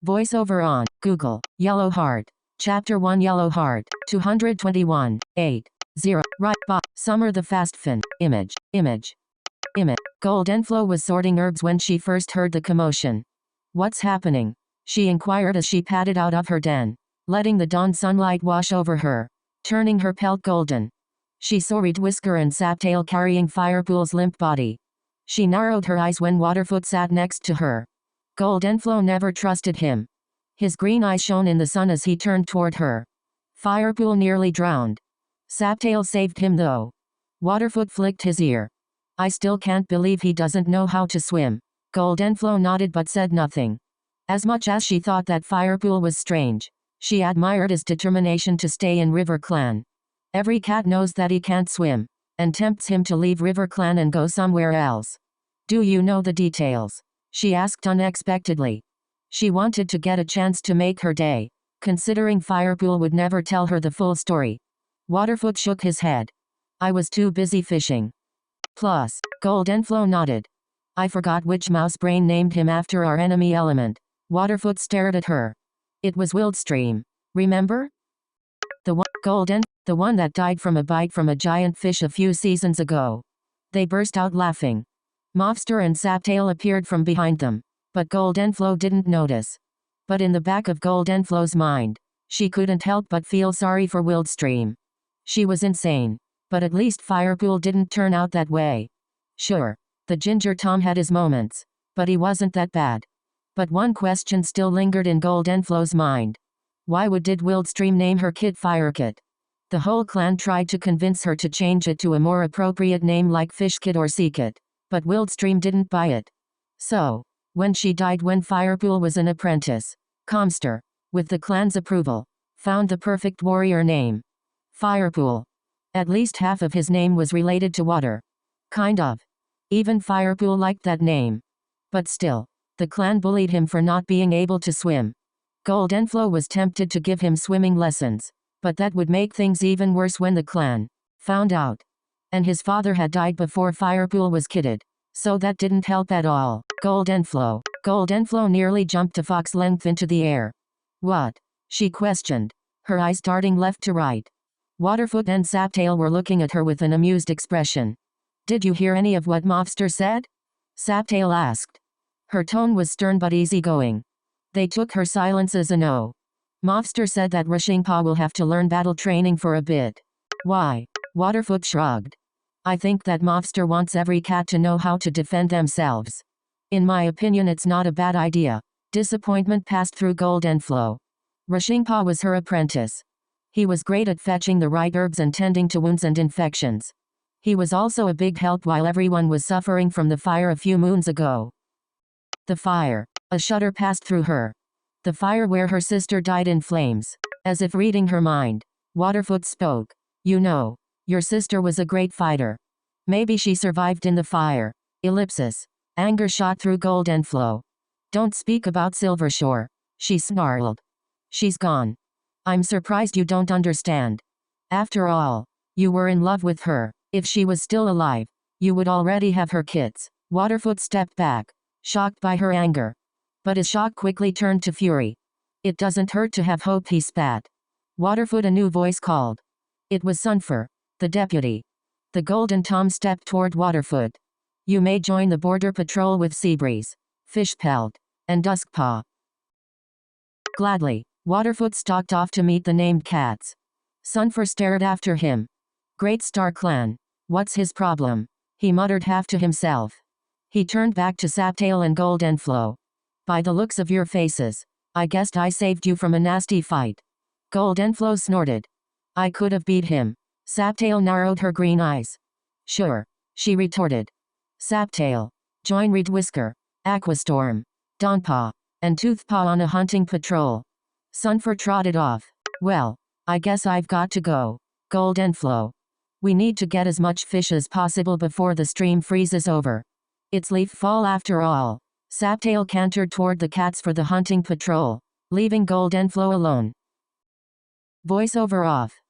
Voiceover on. Google. Yellow Heart. Chapter 1 Yellow Heart. 221. 8. 0. Right. Summer the Fast Fin. Image. Goldenflow was sorting herbs when she first heard the commotion. What's happening? She inquired as she padded out of her den, letting the dawn sunlight wash over her, turning her pelt golden. She saw Reed Whisker and Saptail carrying Firepool's limp body. She narrowed her eyes when Waterfoot sat next to her. Goldenflow never trusted him. His green eyes shone in the sun as he turned toward her. Firepool nearly drowned. Saptail saved him though. Waterfoot flicked his ear. I still can't believe he doesn't know how to swim. Goldenflow nodded but said nothing. As much as she thought that Firepool was strange, she admired his determination to stay in River Clan. Every cat knows that he can't swim, and tempts him to leave River Clan and go somewhere else. Do you know the details? She asked unexpectedly. She wanted to get a chance to make her day, considering Firepool would never tell her the full story. Waterfoot shook his head. I was too busy fishing. Plus, Goldenflow nodded. I forgot which mouse brain named him after our enemy element. Waterfoot stared at her. It was Wildstream. Remember? The one that died from a bite from a giant fish a few seasons ago. They burst out laughing. Mobster and Saptail appeared from behind them, but Goldenflow didn't notice. But in the back of Goldenflow's mind, she couldn't help but feel sorry for Wildstream. She was insane, but at least Firepool didn't turn out that way. Sure, the Ginger Tom had his moments, but he wasn't that bad. But one question still lingered in Goldenflow's mind. Why did Wildstream name her kid Firekit? The whole clan tried to convince her to change it to a more appropriate name like Fishkit or Seakit, but Wildstream didn't buy it. So, when she died when Firepool was an apprentice, Comster, with the clan's approval, found the perfect warrior name. Firepool. At least half of his name was related to water. Kind of. Even Firepool liked that name. But still, the clan bullied him for not being able to swim. Goldenflow was tempted to give him swimming lessons, but that would make things even worse when the clan found out. And his father had died before Firepool was kidded, so that didn't help at all. Goldenflow nearly jumped a fox length into the air. What? She questioned, her eyes darting left to right. Waterfoot and Saptail were looking at her with an amused expression. Did you hear any of what Mobster said? Saptail asked. Her tone was stern but easygoing. They took her silence as a no. Mobster said that Rashingpa will have to learn battle training for a bit. Why? Waterfoot shrugged. I think that Mobster wants every cat to know how to defend themselves. In my opinion, it's not a bad idea. Disappointment passed through Goldenflow. Rashingpa was her apprentice. He was great at fetching the right herbs and tending to wounds and infections. He was also a big help while everyone was suffering from the fire a few moons ago. The fire. A shudder passed through her. The fire where her sister died in flames. As if reading her mind, Waterfoot spoke. You know, your sister was a great fighter. Maybe she survived in the fire. Ellipsis. Anger shot through Goldenflow. Don't speak about Silvershore, she snarled. She's gone. I'm surprised you don't understand. After all, you were in love with her. If she was still alive, you would already have her kids. Waterfoot stepped back, shocked by her anger. But his shock quickly turned to fury. It doesn't hurt to have hope, he spat. Waterfoot, a new voice called. It was Sunfur, the deputy. The Golden Tom stepped toward Waterfoot. You may join the border patrol with Seabreeze, Fishpelt, and Duskpaw. Gladly, Waterfoot stalked off to meet the named cats. Sunfur stared after him. Great Star Clan. What's his problem? He muttered half to himself. He turned back to Saptail and Goldenflow. By the looks of your faces, I guessed I saved you from a nasty fight. Goldenflow snorted. I could have beat him. Saptail narrowed her green eyes. Sure, she retorted. Saptail, join Reed Whisker, Aquastorm, Dawnpaw, and Toothpaw on a hunting patrol. Sunfur trotted off. Well, I guess I've got to go. Goldenflow. We need to get as much fish as possible before the stream freezes over. It's leaf fall after all. Saptail cantered toward the cats for the hunting patrol, leaving Goldenflow alone. Voiceover off.